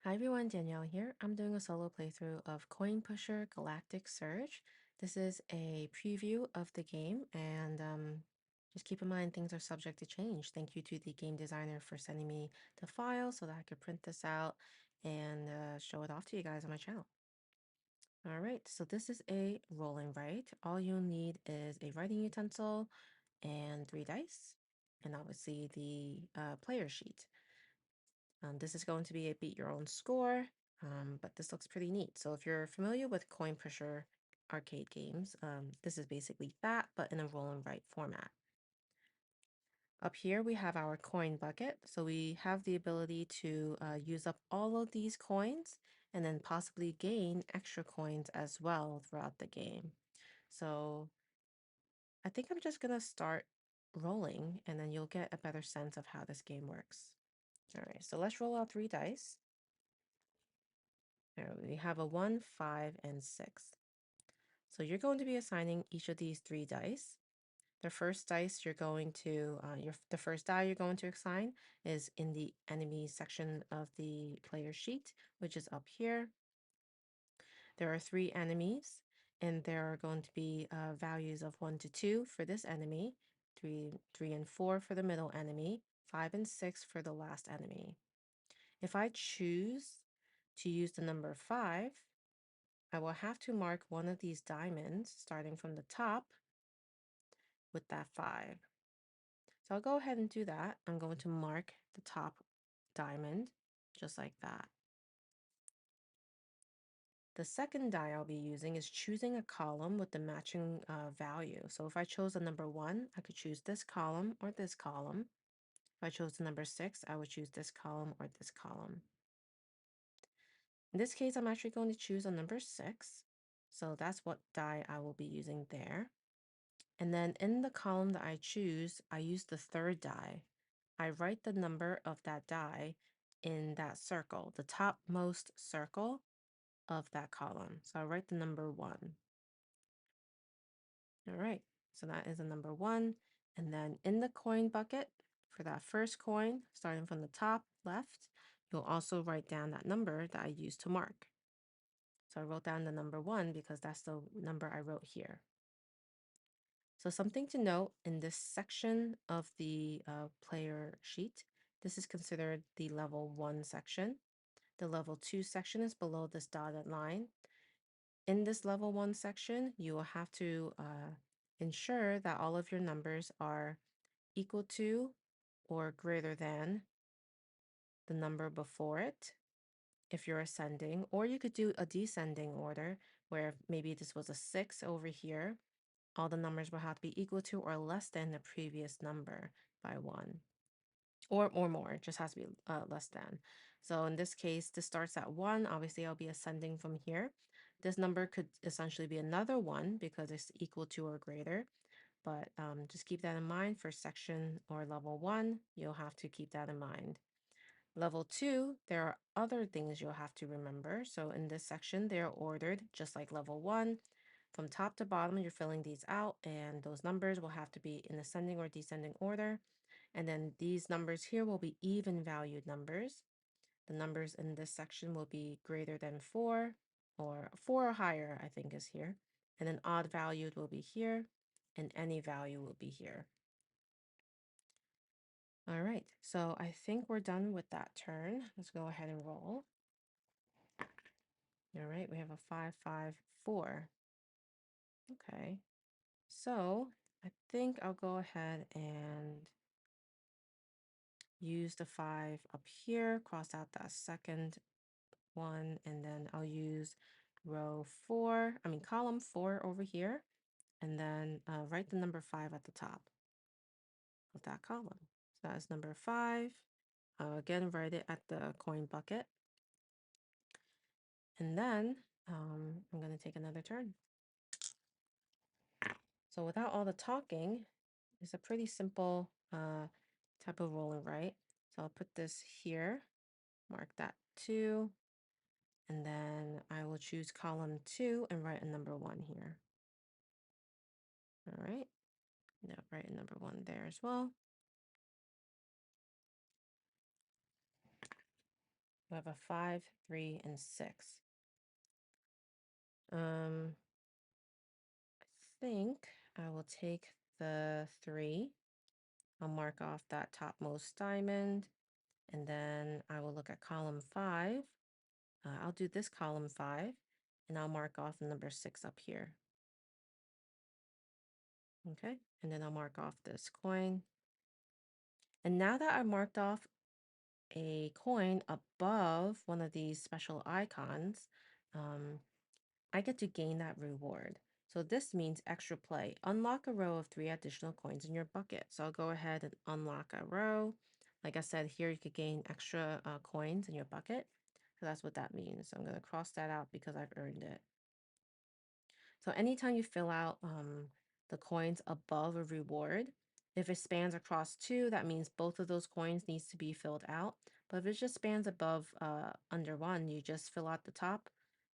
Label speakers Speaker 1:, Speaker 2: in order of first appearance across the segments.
Speaker 1: Hi everyone, Danielle here. I'm doing a solo playthrough of Coin Pusher Galactic Surge. This is a preview of the game, and just keep in mind things are subject to change. Thank you to the game designer for sending me the file so that I could print this out and show it off to you guys on my channel. All right, so this is a roll and write. All you'll need is a writing utensil and 3 dice, and obviously the player sheet. This is going to be a beat your own score, but this looks pretty neat. So if you're familiar with coin pusher arcade games, this is basically that, but in a roll and write format. Up here, we have our coin bucket. So we have the ability to use up all of these coins and then possibly gain extra coins as well throughout the game. So I think I'm just gonna start rolling and then you'll get a better sense of how this game works. All right, so let's roll out 3 dice. There we have a 1, 5, and 6. So you're going to be assigning each of these 3 dice. The first dice you're going to, the first die you're going to assign is in the enemy section of the player sheet, which is up here. There are 3 enemies, and there are going to be values of 1 to 2 for this enemy, 3 and 4 for the middle enemy, 5 and 6 for the last enemy. If I choose to use the number 5, I will have to mark one of these diamonds starting from the top with that 5. So I'll go ahead and do that. I'm going to mark the top diamond just like that. The second die I'll be using is choosing a column with the matching value. So if I chose the number 1, I could choose this column or this column. If I chose the number 6, I would choose this column or this column. In this case, I'm actually going to choose a number 6. So that's what die I will be using there. And then in the column that I choose, I use the third die. I write the number of that die in that circle, the topmost circle of that column. So I write the number 1. All right, so that is a number 1. And then in the coin bucket, for that first coin, starting from the top left, you'll also write down that number that I used to mark. So I wrote down the number 1 because that's the number I wrote here. So something to note in this section of the player sheet, this is considered the level 1 section. The level 2 section is below this dotted line. In this level 1 section, you will have to ensure that all of your numbers are equal to or greater than the number before it if you're ascending, or you could do a descending order where maybe this was a 6 over here. All the numbers will have to be equal to or less than the previous number by 1. Or more, it just has to be less than. So in this case, this starts at 1. Obviously, I'll be ascending from here. This number could essentially be another 1 because it's equal to or greater. But just keep that in mind for section or level 1. You'll have to keep that in mind. Level 2, there are other things you'll have to remember. So in this section, they're ordered just like level 1. From top to bottom, you're filling these out, and those numbers will have to be in ascending or descending order. And then these numbers here will be even valued numbers. The numbers in this section will be greater than 4, or 4 or higher, I think is here. And then odd valued will be here, and any value will be here. All right, so I think we're done with that turn. Let's go ahead and roll. All right, we have a 5, 5, 4. Okay, so I think I'll go ahead and use the 5 up here, cross out that second one, and then I'll use column 4 over here, and then write the number 5 at the top of that column. So that's number 5. Again, write it at the coin bucket. And then I'm going to take another turn. So without all the talking, it's a pretty simple type of roll and write. So I'll put this here, mark that 2, and then I will choose column 2 and write a number 1 here. All right, now write a number 1 there as well. We have a 5, 3, and 6. I think I will take the 3. I'll mark off that topmost diamond, and then I will look at column 5. I'll do this column 5, and I'll mark off the number 6 up here. Okay, and then I'll mark off this coin. And now that I marked off a coin above one of these special icons, I get to gain that reward. So this means extra play. Unlock a row of 3 additional coins in your bucket. So I'll go ahead and unlock a row. Like I said, here you could gain extra coins in your bucket. So that's what that means. So I'm going to cross that out because I've earned it. So anytime you fill out the coins above a reward, if it spans across 2, that means both of those coins needs to be filled out. But if it just spans above under 1, you just fill out the top,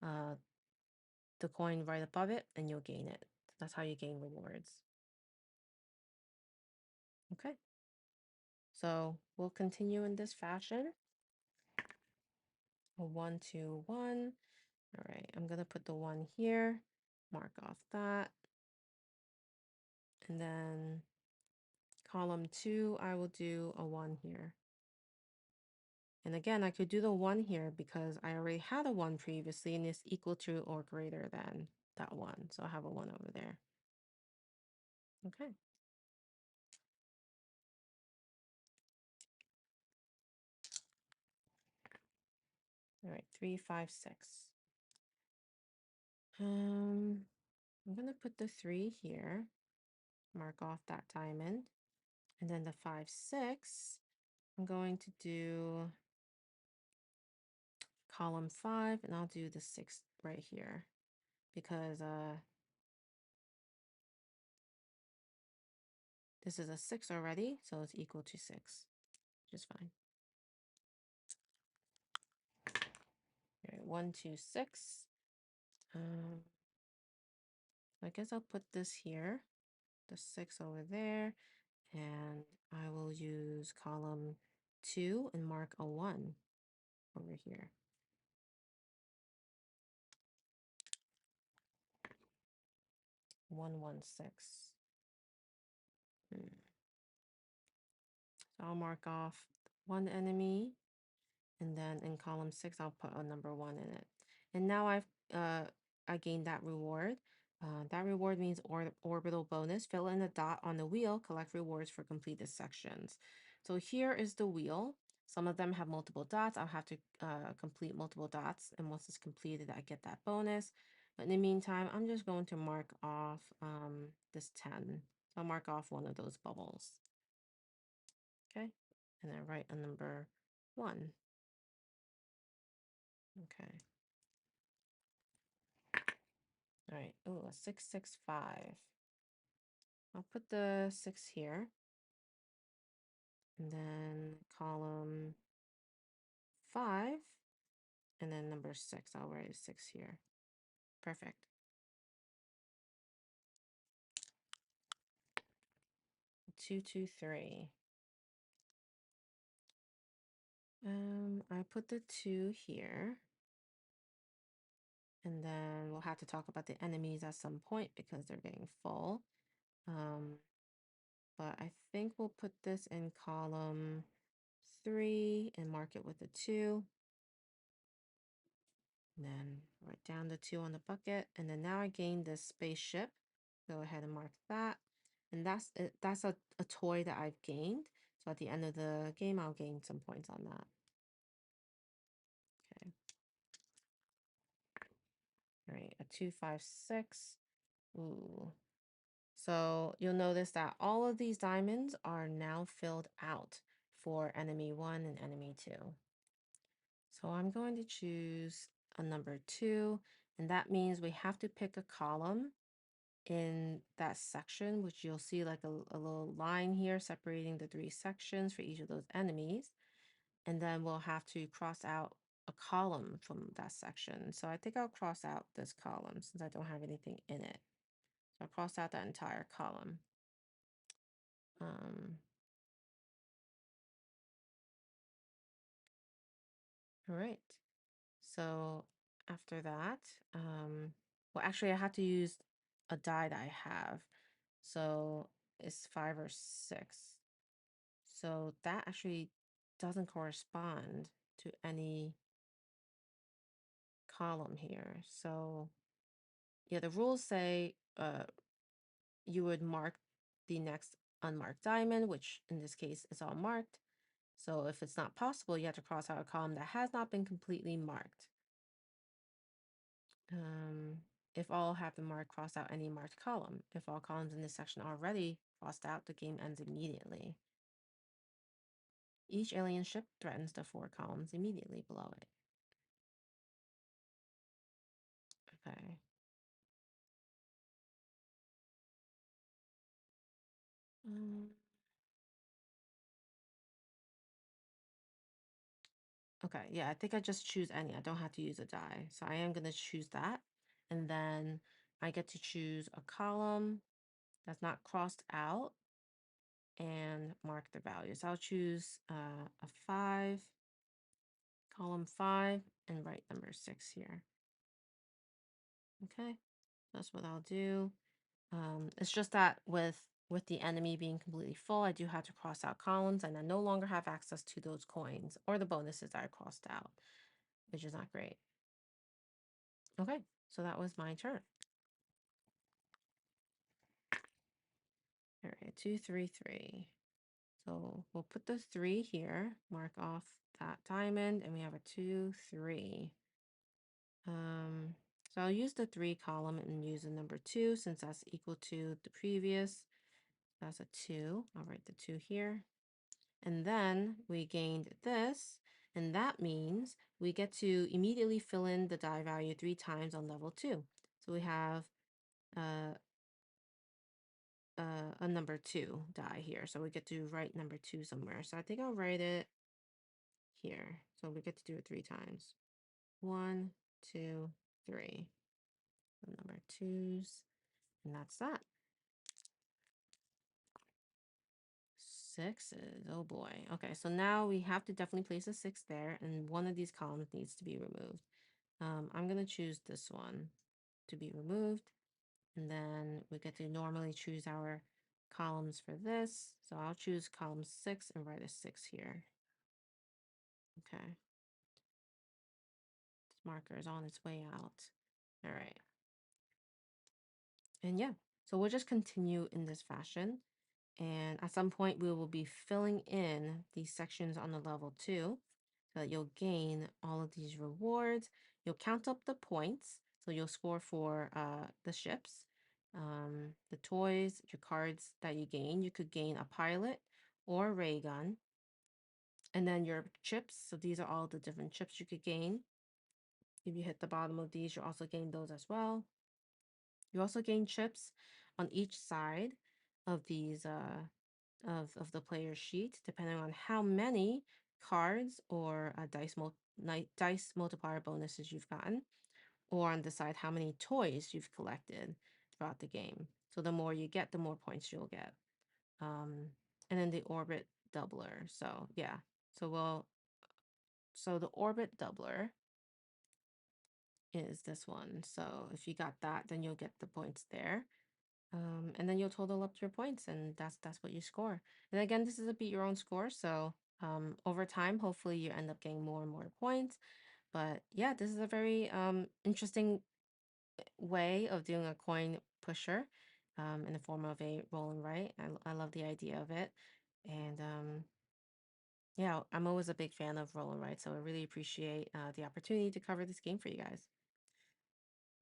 Speaker 1: the coin right above it, and you'll gain it. That's how you gain rewards. Okay, so we'll continue in this fashion. A 1, 2, 1. All right, I'm gonna put the 1 here, mark off that, and then column 2, I will do a 1 here. And again, I could do the 1 here because I already had a 1 previously, and it's equal to or greater than that 1. So I have a 1 over there. Okay. All right, 3, 5, 6. I'm gonna put the 3 here, mark off that diamond, and then the 5, 6, I'm going to do column 5, and I'll do the 6 right here because this is a 6 already, so it's equal to 6, which is fine. All right, 1, 2, 6. I guess I'll put this here, the 6 over there, and I will use column 2 and mark a 1 over here. 1, 1, 6. So I'll mark off 1 enemy, and then in column 6, I'll put a number 1 in it. And now I gained that reward. That reward means orbital bonus. Fill in a dot on the wheel, collect rewards for completed sections. So here is the wheel. Some of them have multiple dots. I'll have to complete multiple dots. And once it's completed, I get that bonus. But in the meantime, I'm just going to mark off this 10. So I'll mark off one of those bubbles. Okay. And then write a number 1. Okay. All right. Oh, a 6, 6, 5. I'll put the 6 here. And then column 5. And then number 6. I'll write a 6 here. Perfect. Two, 2, 3. I put the 2 here. And then we'll have to talk about the enemies at some point because they're getting full. But I think we'll put this in column 3 and mark it with a 2. And then write down the 2 on the bucket. And then now I gained this spaceship. Go ahead and mark that. And that's it. That's a toy that I've gained. So at the end of the game, I'll gain some points on that. Okay. All right, a 2, 5, 6. Ooh. So you'll notice that all of these diamonds are now filled out for enemy 1 and enemy 2. So I'm going to choose a number 2, and that means we have to pick a column in that section, which you'll see like a little line here separating the 3 sections for each of those enemies. And then we'll have to cross out a column from that section. So I think I'll cross out this column since I don't have anything in it. So I'll cross out that entire column. All right. So after that, well, actually, I have to use a die that I have. So it's 5 or 6. So that actually doesn't correspond to any column here. So yeah, the rules say you would mark the next unmarked diamond, which in this case is all marked. So if it's not possible, you have to cross out a column that has not been completely marked. If all have been marked, cross out any marked column. If all columns in this section are already crossed out, the game ends immediately. Each alien ship threatens the 4 columns immediately below it. Okay. Okay, yeah, I think I just choose any. I don't have to use a die. So I am going to choose that. And then I get to choose a column that's not crossed out and mark the value. So I'll choose a 5, column 5, and write number 6 here. Okay, that's what I'll do. It's just that with the enemy being completely full, I do have to cross out columns, and I no longer have access to those coins or the bonuses that I crossed out, which is not great. Okay, so that was my turn. All right, 2, 3, 3. So we'll put the 3 here, mark off that diamond, and we have a 2, 3. So I'll use the 3 column and use the number 2 since that's equal to the previous. That's a 2. I'll write the 2 here. And then we gained this, and that means we get to immediately fill in the die value 3 times on level 2. So we have uh, a number 2 die here. So we get to write number 2 somewhere. So I think I'll write it here. So we get to do it 3 times. 1, 2, 3. The number 2s. And that's that. 6s. Oh boy. Okay, so now we have to definitely place a 6 there, and one of these columns needs to be removed. I'm going to choose this one to be removed. And then we get to normally choose our columns for this. So I'll choose column 6 and write a 6 here. Okay. This marker is on its way out. All right. And yeah, so we'll just continue in this fashion. And at some point, we will be filling in these sections on the level 2 so that you'll gain all of these rewards. You'll count up the points. So you'll score for the ships, the toys, your cards that you gain. You could gain a pilot or a ray gun. And then your chips. So these are all the different chips you could gain. If you hit the bottom of these, you'll also gain those as well. You also gain chips on each side of these of the player's sheet, depending on how many cards or dice multiplier bonuses you've gotten, or on the side how many toys you've collected throughout the game. So the more you get, the more points you'll get. And then the orbit doubler. So yeah, so the orbit doubler is this one. So if you got that, then you'll get the points there. And then you'll total up your points, and that's what you score. And again, this is a beat your own score, so over time, hopefully you end up getting more and more points. But yeah, this is a very interesting way of doing a coin pusher in the form of a roll and write. I love the idea of it. And yeah, I'm always a big fan of roll and write, so I really appreciate the opportunity to cover this game for you guys.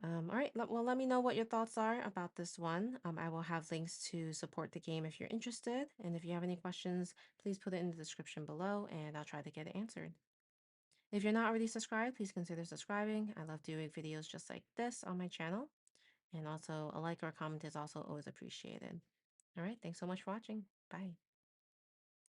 Speaker 1: All right, well, let me know what your thoughts are about this one. I will have links to support the game if you're interested. And if you have any questions, please put it in the description below and I'll try to get it answered. If you're not already subscribed, please consider subscribing. I love doing videos just like this on my channel. And also a like or a comment is also always appreciated. All right, thanks so much for watching. Bye.